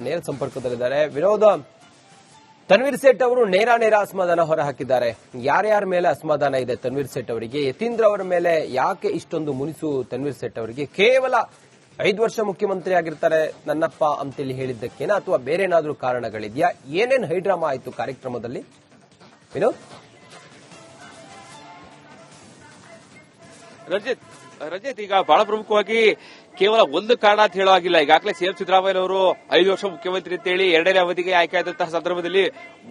ನೇರ ಸಂಪರ್ಕದಲ್ಲಿದ್ದಾರೆ. ವಿನೋದ್, ತನ್ವೀರ್ ಸೇಠ್ ಅವರು ನೇರ ಅಸಮಾಧಾನ ಹೊರಹಾಕಿದ್ದಾರೆ. ಯಾರ್ಯಾರ ಮೇಲೆ ಅಸಮಾಧಾನ ಇದೆ ತನ್ವೀರ್ ಸೇಠ್ ಅವರಿಗೆ? ಯತೀಂದ್ರ ಅವರ ಮೇಲೆ ಯಾಕೆ ಇಷ್ಟೊಂದು ಮುನಿಸು ತನ್ವೀರ್ ಸೇಠ್ ಅವರಿಗೆ? ಕೇವಲ 5 ವರ್ಷ ಮುಖ್ಯಮಂತ್ರಿ ಆಗಿರ್ತಾರೆ ನನ್ನಪ್ಪ ಅಂತೇಳಿ ಹೇಳಿದ್ದಕ್ಕೇನಾ ಅಥವಾ ಬೇರೆ ಏನಾದ್ರೂ ಕಾರಣಗಳಿದೆಯಾ? ಏನೇನ್ ಹೈಡ್ರಾಮಾ ಆಯ್ತು ಕಾರ್ಯಕ್ರಮದಲ್ಲಿ ವಿನೋದ್? ರಜತ್, ಈಗ ಬಹಳ ಪ್ರಮುಖವಾಗಿ ಕೇವಲ ಒಂದು ಕಾರಣ ಅಂತ ಹೇಳೋ ಆಗಿಲ್ಲ. ಈಗಾಗಲೇ ಸಿಎಂ ಸಿದ್ದರಾಮಯ್ಯ ಅವರು 5 ವರ್ಷ ಮುಖ್ಯಮಂತ್ರಿ ಅಂತೇಳಿ 2ನೇ ಅವಧಿಗೆ ಆಯ್ಕೆಯಾದಂತಹ ಸಂದರ್ಭದಲ್ಲಿ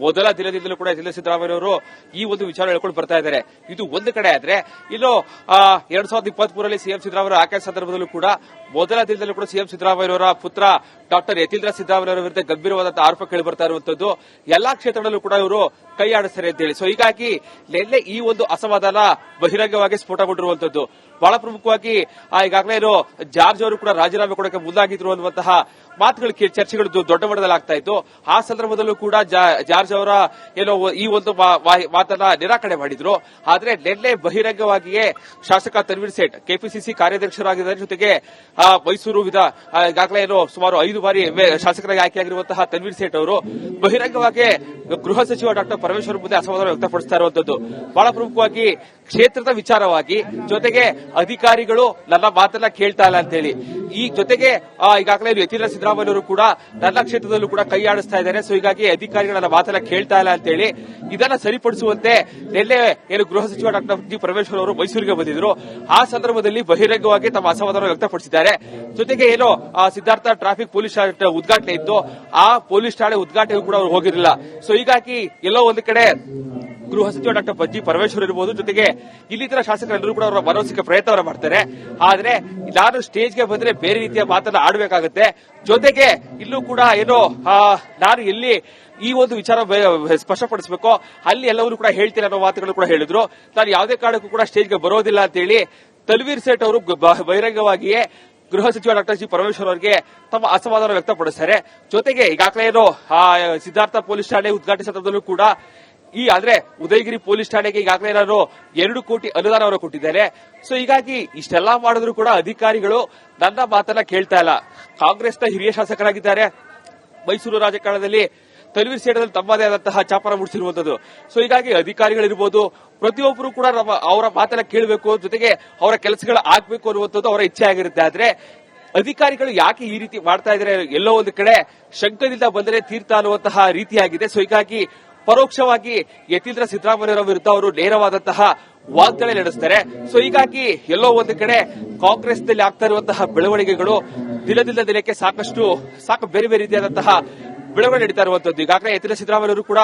ಮೊದಲ ದಿನದಿಂದಲೂ ಕೂಡ ಸಿದ್ದರಾಮಯ್ಯ ಅವರು ಈ ಒಂದು ವಿಚಾರ ಹೇಳ್ಕೊಂಡು ಬರ್ತಾ ಇದ್ದಾರೆ. ಇದು ಒಂದು ಕಡೆ ಆದ್ರೆ, ಇನ್ನು 2023ರಲ್ಲಿ ಸಿಎಂ ಸಿದ್ದರಾಮಯ್ಯ ಆಯ್ಕೆ ಸಂದರ್ಭದಲ್ಲೂ ಕೂಡ ಮೊದಲ ದಿನದಲ್ಲೂ ಕೂಡ ಸಿಎಂ ಸಿದ್ದರಾಮಯ್ಯವರ ಪುತ್ರ ಡಾಕ್ಟರ್ ಯತೀಂದ್ರ ಸಿದ್ದರಾಮಯ್ಯ ವಿರುದ್ಧ ಗಂಭೀರವಾದಂತಹ ಆರೋಪ ಕೇಳಿ ಬರ್ತಾ ಇರುವಂತದ್ದು. ಎಲ್ಲಾ ಕ್ಷೇತ್ರಗಳಲ್ಲೂ ಕೂಡ ಇವರು ಕೈ ಆಡಿಸ್ತಾರೆ ಅಂತೇಳಿ. ಸೊ ಹೀಗಾಗಿ ನಿನ್ನೆ ಈ ಒಂದು ಅಸಮಾಧಾನ ಬಹಿರಂಗವಾಗಿ ಸ್ಫೋಟಗೊಂಡಿರುವಂತದ್ದು. ಬಹಳ ಪ್ರಮುಖವಾಗಿ ಈಗಾಗಲೇ ಜಾರ್ಜ್ ಅವರು ಕೂಡ ರಾಜೀನಾಮೆ ಕೊಡಕ್ಕೆ ಮುಂದಾಗಿದ್ರು ಅನ್ನುವಂತಹ ಮಾತುಗಳು ಚರ್ಚೆಗಳು ದೊಡ್ಡ ಮಟ್ಟದಲ್ಲಿ ಆಗ್ತಾ ಇತ್ತು. ಆ ಸಂದರ್ಭದಲ್ಲೂ ಕೂಡ ಜಾರ್ಜ್ ಅವರ ಈ ಒಂದು ಮಾತನ್ನ ನಿರಾಕರಣೆ ಮಾಡಿದ್ರು. ಆದ್ರೆ ನಿನ್ನೆ ಬಹಿರಂಗವಾಗಿಯೇ ಶಾಸಕ ತನ್ವೀರ್ ಸೇಠ್ ಕೆಪಿಸಿಸಿ ಕಾರ್ಯಾಧ್ಯಕ್ಷರಾಗಿದ್ದಾರೆ. ಜೊತೆಗೆ ಮೈಸೂರು ಈಗಾಗಲೇ ಸುಮಾರು 5 ಬಾರಿ ಶಾಸಕರಾಗಿ ಆಯ್ಕೆಯಾಗಿರುವಂತಹ ತನ್ವೀರ್ ಸೇಠ್ ಅವರು ಬಹಿರಂಗವಾಗಿ ಗೃಹ ಸಚಿವ ಡಾಕ್ಟರ್ ಪರಮೇಶ್ವರ್ ಮುಂದೆ ಅಸಮಾಧಾನ ವ್ಯಕ್ತಪಡಿಸ್ತಾ ಇರುವಂತದ್ದು. ಬಹಳ ಪ್ರಮುಖವಾಗಿ ಕ್ಷೇತ್ರದ ವಿಚಾರವಾಗಿ, ಜೊತೆಗೆ ಅಧಿಕಾರಿಗಳು ನನ್ನ ಮಾತನ್ನ ಕೇಳ್ತಾ ಇಲ್ಲ ಅಂತೇಳಿ. ಈ ಜೊತೆಗೆ ಈಗಾಗಲೇ ಯತೀಂದ್ರ ಸಿದ್ದರಾಮಯ್ಯ ಅವರು ಕೂಡ ನನ್ನ ಕ್ಷೇತ್ರದಲ್ಲೂ ಕೂಡ ಕೈ ಆಡಿಸ್ತಾ ಇದ್ದಾರೆ. ಸೊ ಹೀಗಾಗಿ ಅಧಿಕಾರಿಗಳು ನನ್ನ ಮಾತನ್ನ ಕೇಳ್ತಾ ಇಲ್ಲ ಅಂತೇಳಿ ಇದನ್ನ ಸರಿಪಡಿಸುವಂತೆ ನಿನ್ನೆ ಗೃಹ ಸಚಿವ ಡಾಕ್ಟರ್ ಜಿ ಪರಮೇಶ್ವರ್ ಅವರು ಮೈಸೂರಿಗೆ ಬಂದಿದ್ರು. ಆ ಸಂದರ್ಭದಲ್ಲಿ ಬಹಿರಂಗವಾಗಿ ತಮ್ಮ ಅಸಮಾಧಾನ ವ್ಯಕ್ತಪಡಿಸಿದ್ದಾರೆ. ಜೊತೆಗೆ ಸಿದ್ಧಾರ್ಥ ಟ್ರಾಫಿಕ್ ಪೊಲೀಸ್ ಠಾಣೆ ಉದ್ಘಾಟನೆ ಇತ್ತು. ಆ ಪೊಲೀಸ್ ಠಾಣೆ ಉದ್ಘಾಟನೆಗೂ ಕೂಡ ಅವರು ಹೋಗಿರಲಿಲ್ಲ. ಸೊ ಹೀಗಾಗಿ ಎಲ್ಲೋ ಒಂದು ಕಡೆ ಗೃಹ ಸಚಿವ ಡಾಕ್ಟರ್ ಜಿ ಪರಮೇಶ್ವರ್ ಇರಬಹುದು, ಜೊತೆಗೆ ಇಲ್ಲಿತರ ಶಾಸಕರೆಲ್ಲರೂ ಕೂಡ ಅವರ ಭರವಸೆಗೆ ಪ್ರಯತ್ನವನ್ನು ಮಾಡ್ತಾರೆ. ಆದ್ರೆ ನಾನು ಸ್ಟೇಜ್ಗೆ ಬಂದ್ರೆ ಬೇರೆ ರೀತಿಯ ಮಾತನ್ನ ಆಡಬೇಕಾಗುತ್ತೆ. ಜೊತೆಗೆ ಇಲ್ಲೂ ಕೂಡ ನಾನು ಎಲ್ಲಿ ಈ ಒಂದು ವಿಚಾರ ಸ್ಪಷ್ಟಪಡಿಸಬೇಕು ಅಲ್ಲಿ ಎಲ್ಲವನ್ನೂ ಕೂಡ ಹೇಳ್ತೀನಿ ಅನ್ನೋ ಮಾತುಗಳು ಕೂಡ ಹೇಳಿದ್ರು. ನಾನು ಯಾವುದೇ ಕಾರಣಕ್ಕೂ ಕೂಡ ಸ್ಟೇಜ್ಗೆ ಬರೋದಿಲ್ಲ ಅಂತ ಹೇಳಿ ತನ್ವೀರ್ ಸೇಠ್ ಅವರು ಬಹಿರಂಗವಾಗಿಯೇ ಗೃಹ ಸಚಿವ ಡಾಕ್ಟರ್ ಜಿ ಪರಮೇಶ್ವರ್ ಅವರಿಗೆ ತಮ್ಮ ಅಸಮಾಧಾನ ವ್ಯಕ್ತಪಡಿಸ್ತಾರೆ. ಜೊತೆಗೆ ಈಗಾಗಲೇ ಸಿದ್ಧಾರ್ಥ ಪೊಲೀಸ್ ಠಾಣೆ ಉದ್ಘಾಟನೆ ಸಂದರ್ಭದಲ್ಲೂ ಕೂಡ ಆದ್ರೆ ಉದಯಗಿರಿ ಪೊಲೀಸ್ ಠಾಣೆಗೆ ಈಗಾಗಲೇ ನಾನು 2 ಕೋಟಿ ಅನುದಾನವನ್ನು ಕೊಟ್ಟಿದ್ದೇನೆ. ಸೊ ಹೀಗಾಗಿ ಇಷ್ಟೆಲ್ಲಾ ಮಾಡಿದ್ರು ಕೂಡ ಅಧಿಕಾರಿಗಳು ನನ್ನ ಮಾತನ್ನ ಕೇಳ್ತಾ ಇಲ್ಲ. ಕಾಂಗ್ರೆಸ್ನ ಹಿರಿಯ ಶಾಸಕರಾಗಿದ್ದಾರೆ. ಮೈಸೂರು ರಾಜಕಾರಣದಲ್ಲಿ ತನ್ವೀರ್ ಸೇಠದಲ್ಲಿ ತಮ್ಮದೇ ಆದಂತಹ ಚಾಪನ ಮೂಡಿಸಿರುವಂತದ್ದು. ಸೊ ಹೀಗಾಗಿ ಅಧಿಕಾರಿಗಳಿರ್ಬೋದು, ಪ್ರತಿಯೊಬ್ಬರು ಕೂಡ ಅವರ ಮಾತನ್ನ ಕೇಳಬೇಕು, ಜೊತೆಗೆ ಅವರ ಕೆಲಸಗಳು ಆಗ್ಬೇಕು ಅನ್ನುವಂಥದ್ದು ಅವರ ಇಚ್ಛೆ ಆಗಿರುತ್ತೆ. ಆದ್ರೆ ಅಧಿಕಾರಿಗಳು ಯಾಕೆ ಈ ರೀತಿ ಮಾಡ್ತಾ ಇದ್ದಾರೆ? ಎಲ್ಲೋ ಒಂದು ಕಡೆ ಶಂಕದಿಂದ ಬಂದರೆ ತೀರ್ಥ ಅನ್ನುವಂತಹ ರೀತಿಯಾಗಿದೆ. ಸೊ ಹೀಗಾಗಿ ಪರೋಕ್ಷವಾಗಿ ಯತೀಂದ್ರ ಸಿದ್ದರಾಮಯ್ಯವರ ವಿರುದ್ಧ ಅವರು ನೇರವಾದಂತಹ ವಾಗ್ದಾಳಿ ನಡೆಸ್ತಾರೆ. ಸೊ ಹೀಗಾಗಿ ಎಲ್ಲೋ ಒಂದು ಕಡೆ ಕಾಂಗ್ರೆಸ್ನಲ್ಲಿ ಆಗ್ತಾ ಇರುವಂತಹ ಬೆಳವಣಿಗೆಗಳು ದಿನದಿಂದ ದಿನಕ್ಕೆ ಸಾಕು ಬೇರೆ ಬೇರೆ ರೀತಿಯಾದಂತಹ ಬೆಳವಣಿಗೆ ನಡೀತಾ ಇರುವಂತದ್ದು. ಈಗಾಗಲೇ ಯತೀಂದ್ರ ಸಿದ್ದರಾಮಯ್ಯವರು ಕೂಡ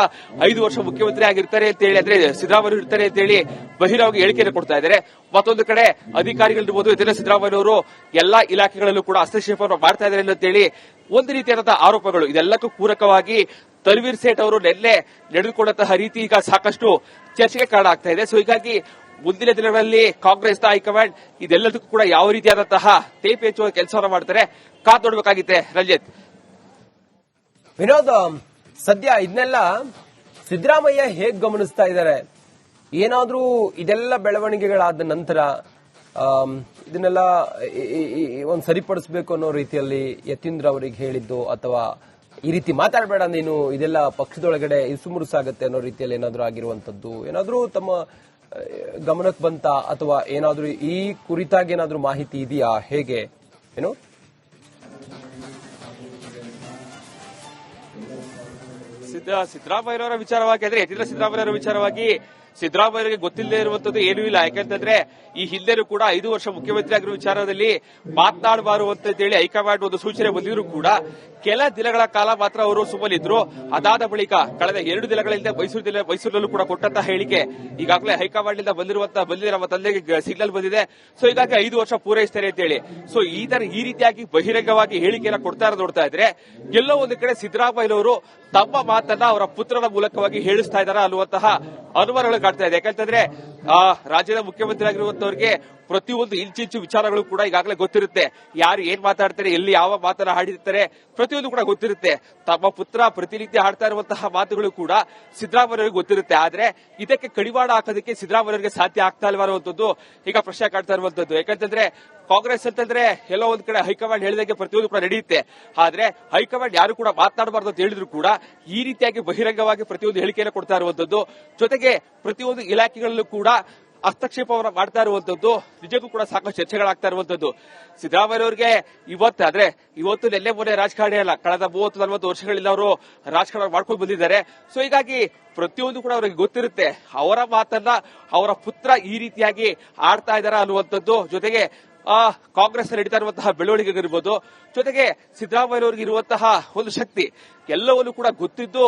5 ವರ್ಷ ಮುಖ್ಯಮಂತ್ರಿ ಆಗಿರ್ತಾರೆ ಅಂತ ಹೇಳಿ, ಅಂದ್ರೆ ಸಿದ್ದರಾಮಯ್ಯ ಇರ್ತಾರೆ ಅಂತ ಹೇಳಿ ಬಹಿರಂಗವಾಗಿ ಹೇಳಿಕೆಯನ್ನು ಕೊಡ್ತಾ ಇದ್ದಾರೆ. ಮತ್ತೊಂದು ಕಡೆ ಅಧಿಕಾರಿಗಳಿರ್ಬೋದು, ಯತೀಂದ್ರ ಸಿದ್ದರಾಮಯ್ಯವರು ಎಲ್ಲಾ ಇಲಾಖೆಗಳಲ್ಲೂ ಕೂಡ ಹಸ್ತಕ್ಷೇಪವನ್ನು ಮಾಡ್ತಾ ಇದ್ದಾರೆ ಅಂತ ಹೇಳಿ ಒಂದು ರೀತಿಯಾದಂತಹ ಆರೋಪಗಳು. ಇದೆಲ್ಲಕ್ಕೂ ಪೂರಕವಾಗಿ ತನ್ವೀರ್ ಸೇಠ್ ಅವರು ನಿನ್ನೆ ನಡೆದುಕೊಂಡಂತಹ ರೀತಿ ಈಗ ಸಾಕಷ್ಟು ಚರ್ಚೆಗೆ ಕಾರಣ ಆಗ್ತಾ ಇದೆ. ಸೊ ಹೀಗಾಗಿ ಮುಂದಿನ ದಿನಗಳಲ್ಲಿ ಕಾಂಗ್ರೆಸ್ನ ಹೈಕಮಾಂಡ್ ಇದೆಲ್ಲದಕ್ಕೂ ಕೂಡ ಯಾವ ರೀತಿಯಾದಂತಹ ತೇಪೆ ಹೆಚ್ಚುವ ಕೆಲಸವನ್ನು ಮಾಡ್ತಾರೆ ಕಾದು ನೋಡಬೇಕಾಗಿದೆ. ರಂಜಿತ್, ವಿನೋದ್, ಸದ್ಯ ಇದನ್ನೆಲ್ಲ ಸಿದ್ದರಾಮಯ್ಯ ಹೇಗ್ ಗಮನಿಸ್ತಾ ಇದ್ದಾರೆ? ಏನಾದ್ರೂ ಇದೆಲ್ಲ ಬೆಳವಣಿಗೆಗಳಾದ ನಂತರ ಇದನ್ನೆಲ್ಲ ಒಂದು ಸರಿಪಡಿಸಬೇಕು ಅನ್ನೋ ರೀತಿಯಲ್ಲಿ ಯತೀಂದ್ರ ಅವರಿಗೆ ಹೇಳಿದ್ದು, ಅಥವಾ ಈ ರೀತಿ ಮಾತಾಡಬೇಡ ನೀನು, ಇದೆಲ್ಲ ಪಕ್ಷದೊಳಗಡೆ ಇಸುಮುರುಸಾಗತ್ತೆ ಅನ್ನೋ ರೀತಿಯಲ್ಲಿ ಏನಾದ್ರೂ ಆಗಿರುವಂತದ್ದು ಏನಾದ್ರೂ ತಮ್ಮ ಗಮನಕ್ಕೆ ಬಂತ, ಅಥವಾ ಏನಾದ್ರೂ ಈ ಕುರಿತಾಗಿ ಏನಾದ್ರೂ ಮಾಹಿತಿ ಇದೆಯಾ? ಹೇಗೆ ಏನು ಸಿದ್ದರಾಮಯ್ಯನವರ ವಿಚಾರವಾಗಿ, ಅಂದ್ರೆ ಯತೀಂದ್ರ ಸಿದ್ದರಾಮಯ್ಯನವರ ವಿಚಾರವಾಗಿ ಸಿದ್ದರಾಮಯ್ಯರಿಗೆ ಗೊತ್ತಿಲ್ಲದೆ ಇರುವಂತದ್ದು ಏನೂ ಇಲ್ಲ. ಯಾಕಂತಂದ್ರೆ ಈ ಹಿಂದೆನೂ ಕೂಡ 5 ವರ್ಷ ಮುಖ್ಯಮಂತ್ರಿ ಆಗಿರುವ ವಿಚಾರದಲ್ಲಿ ಮಾತನಾಡಬಾರು ಅಂತ ಹೇಳಿ ಹೈಕಮಾಂಡ್ ಒಂದು ಸೂಚನೆ ಬಂದಿದ್ರು ಕೂಡ ಕೆಲ ದಿನಗಳ ಕಾಲ ಮಾತ್ರ ಅವರು ಸುಮ್ಮನಿದ್ರು. ಅದಾದ ಬಳಿಕ ಕಳೆದ 2 ದಿನಗಳಿಂದ ಮೈಸೂರಿನಲ್ಲೂ ಕೂಡ ಕೊಟ್ಟಂತಹ ಹೇಳಿಕೆ ಈಗಾಗಲೇ ಹೈಕಮಾಂಡ್ ನಿಂದ ಬಂದಿದೆ, ನಮ್ಮ ತಂದೆಗೆ ಸಿಗ್ನಲ್ ಬಂದಿದೆ. ಸೊ ಹೀಗಾಗಿ 5 ವರ್ಷ ಪೂರೈಸ್ತಾರೆ ಅಂತ ಹೇಳಿ ಸೊ ಈ ರೀತಿಯಾಗಿ ಬಹಿರಂಗವಾಗಿ ಹೇಳಿಕೆಯನ್ನು ಕೊಡ್ತಾ ನೋಡ್ತಾ ಇದ್ರೆ ಎಲ್ಲೋ ಒಂದು ಕಡೆ ಸಿದ್ದರಾಮಯ್ಯನವರು ತಮ್ಮ ಮಾತನ್ನ ಅವರ ಪುತ್ರನ ಮೂಲಕವಾಗಿ ಹೇಳಿಸ್ತಾ ಇದ್ದಾರಾ ಅನ್ನುವಂತಹ ಅನುಮಾನಗಳು ಕಾಡ್ತಾ ಇದೆ. ಯಾಕಂತಂದ್ರೆ ರಾಜ್ಯದ ಮುಖ್ಯಮಂತ್ರಿ ಆಗಿರುವಂತವರಿಗೆ ಪ್ರತಿಯೊಂದು ಇಂಚಿಂಚು ವಿಚಾರಗಳು ಕೂಡ ಈಗಾಗಲೇ ಗೊತ್ತಿರುತ್ತೆ. ಯಾರು ಏನ್ ಮಾತಾಡ್ತಾರೆ, ಎಲ್ಲಿ ಯಾವ ಮಾತನ್ನ ಹಾಡಿರ್ತಾರೆ, ಪ್ರತಿಯೊಂದು ಕೂಡ ಗೊತ್ತಿರುತ್ತೆ. ತಮ್ಮ ಪುತ್ರ ಪ್ರತಿನಿತ್ಯ ಹಾಡ್ತಾ ಇರುವಂತಹ ಮಾತುಗಳು ಕೂಡ ಸಿದ್ದರಾಮಯ್ಯರಿಗೆ ಗೊತ್ತಿರುತ್ತೆ. ಆದ್ರೆ ಇದಕ್ಕೆ ಕಡಿವಾಣ ಹಾಕೋದಕ್ಕೆ ಸಿದ್ದರಾಮಯ್ಯರಿಗೆ ಸಾಧ್ಯ ಆಗ್ತಾ ಇಲ್ವಾ ಅನ್ನುವಂಥದ್ದು ಈಗ ಪ್ರಶ್ನೆ ಕಾಡ್ತಾ ಇರುವಂತದ್ದು. ಯಾಕಂತಂದ್ರೆ ಕಾಂಗ್ರೆಸ್ ಅಂತಂದ್ರೆ ಎಲ್ಲೋ ಒಂದ್ ಕಡೆ ಹೈಕಮಾಂಡ್ ಹೇಳಿದಂಗೆ ಪ್ರತಿಯೊಂದು ಕೂಡ ನಡೆಯುತ್ತೆ. ಆದ್ರೆ ಹೈಕಮಾಂಡ್ ಯಾರು ಕೂಡ ಮಾತನಾಡಬಾರ್ದು ಅಂತ ಹೇಳಿದ್ರು ಕೂಡ ಈ ರೀತಿಯಾಗಿ ಬಹಿರಂಗವಾಗಿ ಪ್ರತಿಯೊಂದು ಹೇಳಿಕೆಯನ್ನು ಕೊಡ್ತಾ ಇರುವಂತದ್ದು. ಜೊತೆಗೆ ಪ್ರತಿಯೊಂದು ಇಲಾಖೆಗಳಲ್ಲೂ ಕೂಡ ಹಸ್ತಕ್ಷೇಪವನ್ನು ಮಾಡ್ತಾ ಇರುವಂತದ್ದು ನಿಜಕ್ಕೂ ಕೂಡ ಸಾಕಷ್ಟು ಚರ್ಚೆಗಳಾಗ್ತಾ ಇರುವಂತದ್ದು. ಸಿದ್ದರಾಮಯ್ಯವ್ರಿಗೆ ಇವತ್ತು ನೆನ್ನೆ ಮೊನ್ನೆ ರಾಜಕಾರಣಿ ಅಲ್ಲ, ಕಳೆದ 30-40 ವರ್ಷಗಳಿಂದ ಅವರು ರಾಜಕಾರಣ ಮಾಡ್ಕೊಂಡು ಬಂದಿದ್ದಾರೆ. ಸೊ ಹೀಗಾಗಿ ಪ್ರತಿಯೊಂದು ಕೂಡ ಅವರಿಗೆ ಗೊತ್ತಿರುತ್ತೆ. ಅವರ ಮಾತನ್ನ ಅವರ ಪುತ್ರ ಈ ರೀತಿಯಾಗಿ ಆಡ್ತಾ ಇದ್ದಾರಾ ಅನ್ನುವಂಥದ್ದು. ಜೊತೆಗೆ ಕಾಂಗ್ರೆಸ್ ನಡೀತಾ ಇರುವಂತಹ ಬೆಳವಣಿಗೆಗಿರ್ಬೋದು, ಜೊತೆಗೆ ಸಿದ್ದರಾಮಯ್ಯವ್ರಿಗೆ ಇರುವಂತಹ ಒಂದು ಶಕ್ತಿ ಎಲ್ಲವನ್ನೂ ಕೂಡ ಗೊತ್ತಿದ್ದು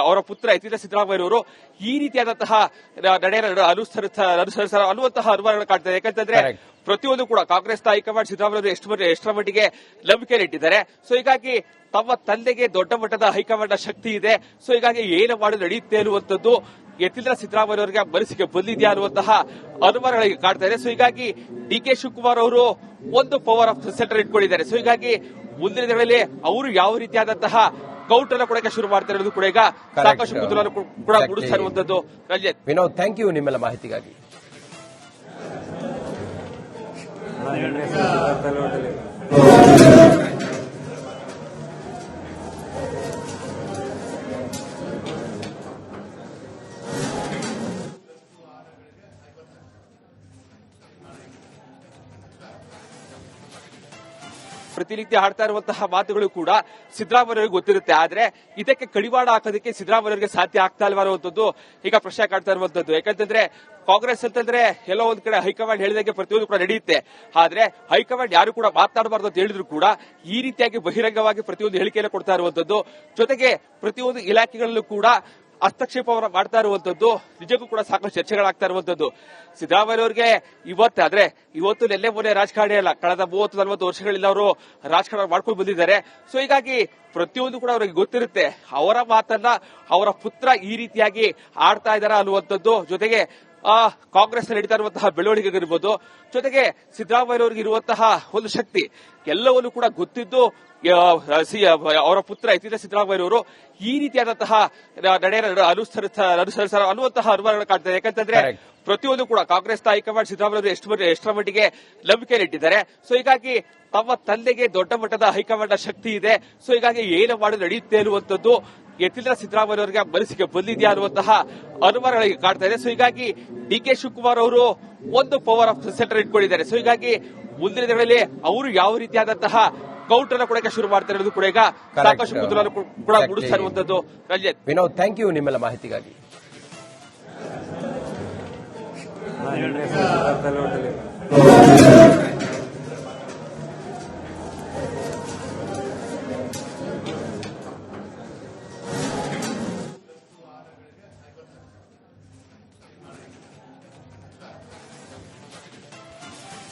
ಅವರ ಪುತ್ರ ಯತೀಂದ್ರ ಸಿದ್ದರಾಮಯ್ಯವರು ಈ ರೀತಿಯಾದಂತಹ ನಡೆಯನ್ನು ಅನುಸರಿಸ ಅನ್ನುವಂತಹ ಅನುಮಾನಗಳು ಕಾಡ್ತಾರೆ. ಯಾಕಂತಂದ್ರೆ ಪ್ರತಿಯೊಂದು ಕೂಡ ಕಾಂಗ್ರೆಸ್ನ ಹೈಕಮಾಂಡ್ ಸಿದ್ದರಾಮಯ್ಯವರು ಎಷ್ಟರ ಮಟ್ಟಿಗೆ ನಂಬಿಕೆ ಇಟ್ಟಿದ್ದಾರೆ. ಸೊ ಹೀಗಾಗಿ ತಮ್ಮ ತಂದೆಗೆ ದೊಡ್ಡ ಮಟ್ಟದ ಹೈಕಮಾಂಡ್ ಶಕ್ತಿ ಇದೆ. ಸೊ ಹೀಗಾಗಿ ಏನು ಮಾಡೋದು ನಡೆಯುತ್ತೆ ಅನ್ನುವಂಥದ್ದು ಯತೀಂದ್ರ ಸಿದ್ದರಾಮಯ್ಯವರಿಗೆ ಮನಸ್ಸಿಗೆ ಬಂದಿದೆಯಾ ಅನ್ನುವಂತಹ ಅನುಮಾನಗಳಿಗೆ ಕಾಡ್ತಾ ಇದೆ. ಸೊ ಹೀಗಾಗಿ ಡಿ.ಕೆ. ಶಿವಕುಮಾರ್ ಅವರು ಒಂದು ಪವರ್ ಆಫ್ ಸೆಂಟರ್ ಇಟ್ಕೊಂಡಿದ್ದಾರೆ. ಸೊ ಹೀಗಾಗಿ ಮುಂದಿನ ದಿನಗಳಲ್ಲಿ ಅವರು ಯಾವ ರೀತಿಯಾದಂತಹ ಕೌಂಟರ್ ಕೊಡಕ್ಕೆ ಶುರು ಮಾಡ್ತಾರೆ ಅನ್ನೋದು ಕೂಡ ಈಗ ಸಾಕಷ್ಟು ಕುತೂಹಲ ಕೂಡ ಮೂಡಿಸ್ತಾ ಇರುವಂತದ್ದು. ರಂಜಿತ್, ವಿನೋದ್, ಥ್ಯಾಂಕ್ ಯು ನಿಮ್ಮೆಲ್ಲ ಮಾಹಿತಿಗಾಗಿ. ಪ್ರತಿನಿತ್ಯ ಹಾಡ್ತಾ ಇರುವಂತಹ ಮಾತುಗಳು ಕೂಡ ಸಿದ್ದರಾಮಯ್ಯರಿಗೆ ಗೊತ್ತಿರುತ್ತೆ. ಆದ್ರೆ ಇದಕ್ಕೆ ಕಡಿವಾಣ ಹಾಕೋದಕ್ಕೆ ಸಿದ್ದರಾಮಯ್ಯರಿಗೆ ಸಾಧ್ಯ ಆಗ್ತಾ ಇಲ್ವಾ ಅನ್ನುವಂಥದ್ದು ಈಗ ಪ್ರಶ್ನೆ ಕಾಡ್ತಾ ಇರುವಂತದ್ದು. ಯಾಕಂತಂದ್ರೆ ಕಾಂಗ್ರೆಸ್ ಅಂತಂದ್ರೆ ಎಲ್ಲೋ ಒಂದ್ ಕಡೆ ಹೈಕಮಾಂಡ್ ಹೇಳಿದಂಗೆ ಪ್ರತಿಯೊಂದು ಕೂಡ ನಡೆಯುತ್ತೆ. ಆದ್ರೆ ಹೈಕಮಾಂಡ್ ಯಾರು ಕೂಡ ಮಾತನಾಡಬಾರ್ದು ಅಂತ ಹೇಳಿದ್ರು ಕೂಡ ಈ ರೀತಿಯಾಗಿ ಬಹಿರಂಗವಾಗಿ ಪ್ರತಿಯೊಂದು ಹೇಳಿಕೆಯನ್ನು ಕೊಡ್ತಾ ಇರುವಂತದ್ದು. ಜೊತೆಗೆ ಪ್ರತಿಯೊಂದು ಇಲಾಖೆಗಳಲ್ಲೂ ಕೂಡ ಹಸ್ತಕ್ಷೇಪವನ್ನು ಮಾಡ್ತಾ ಇರುವಂತದ್ದು ನಿಜಕ್ಕೂ ಕೂಡ ಸಾಕಷ್ಟು ಚರ್ಚೆಗಳಾಗ್ತಾ ಇರುವಂತದ್ದು. ಸಿದ್ದರಾಮಯ್ಯವ್ರಿಗೆ ಇವತ್ತು ನೆನ್ನೆ ಮೊನ್ನೆ ರಾಜಕಾರಣಿ ಅಲ್ಲ, ಕಳೆದ 30-40 ವರ್ಷಗಳಿಂದ ಅವರು ರಾಜಕಾರಣ ಮಾಡ್ಕೊಂಡು ಬಂದಿದ್ದಾರೆ. ಸೊ ಹೀಗಾಗಿ ಪ್ರತಿಯೊಂದು ಕೂಡ ಅವರಿಗೆ ಗೊತ್ತಿರುತ್ತೆ. ಅವರ ಮಾತನ್ನ ಅವರ ಪುತ್ರ ಈ ರೀತಿಯಾಗಿ ಆಡ್ತಾ ಇದ್ದಾರಾ ಅನ್ನುವಂಥದ್ದು. ಜೊತೆಗೆ ಕಾಂಗ್ರೆಸ್ ನಡೀತಾ ಇರುವಂತಹ ಬೆಳವಣಿಗೆಗಿರ್ಬೋದು, ಜೊತೆಗೆ ಸಿದ್ದರಾಮಯ್ಯವ್ರಿಗೆ ಇರುವಂತಹ ಒಂದು ಶಕ್ತಿ ಎಲ್ಲವನ್ನೂ ಕೂಡ ಗೊತ್ತಿದ್ದು ಅವರ ಪುತ್ರ ಯತೀಂದ್ರ ಸಿದ್ದರಾಮಯ್ಯವರು ಈ ರೀತಿಯಾದಂತಹ ನಡೆಯನ್ನು ಅನುಸರಿಸ ಅನ್ನುವಂತಹ ಅನುಮಾನಗಳು ಕಾಡ್ತಾರೆ. ಯಾಕಂತಂದ್ರೆ ಪ್ರತಿಯೊಂದು ಕೂಡ ಕಾಂಗ್ರೆಸ್ನ ಹೈಕಮಾಂಡ್ ಸಿದ್ದರಾಮಯ್ಯವರು ಎಷ್ಟರ ಮಟ್ಟಿಗೆ ನಂಬಿಕೆ ಇಟ್ಟಿದ್ದಾರೆ. ಸೊ ಹೀಗಾಗಿ ತಮ್ಮ ತಂದೆಗೆ ದೊಡ್ಡ ಮಟ್ಟದ ಹೈಕಮಾಂಡ್ ಶಕ್ತಿ ಇದೆ. ಸೊ ಹೀಗಾಗಿ ಏನು ಮಾಡೋದು ನಡೆಯುತ್ತೆ ಅನ್ನುವಂಥದ್ದು ಯತೀಂದ್ರ ಸಿದ್ದರಾಮಯ್ಯವರಿಗೆ ಮನಸ್ಸಿಗೆ ಬಂದಿದೆಯಾ ಅನ್ನುವಂತಹ ಅನುಮಾನಗಳಿಗೆ ಕಾಡ್ತಾ ಇದೆ. ಸೊ ಹೀಗಾಗಿ ಡಿ.ಕೆ. ಶಿವಕುಮಾರ್ ಅವರು ಒಂದು ಪವರ್ ಆಫ್ ಸೆಂಟರ್ ಇಟ್ಕೊಂಡಿದ್ದಾರೆ. ಸೊ ಹೀಗಾಗಿ ಮುಂದಿನ ದಿನಗಳಲ್ಲಿ ಅವರು ಯಾವ ರೀತಿಯಾದಂತಹ ಕೌಂಟರ್ ಕೊಡಕ್ಕೆ ಶುರು ಮಾಡ್ತಾರೆ ಅನ್ನೋದು ಕೂಡ ಈಗ ಸಾಕಷ್ಟು ಕುತೂಹಲ ಕೂಡ ಮೂಡಿಸ್ತಾ ಇರುವಂತದ್ದು. ರಂಜಿತ್, ವಿನೋದ್, ಥ್ಯಾಂಕ್ ಯು ನಿಮ್ಮೆಲ್ಲ ಮಾಹಿತಿಗಾಗಿ.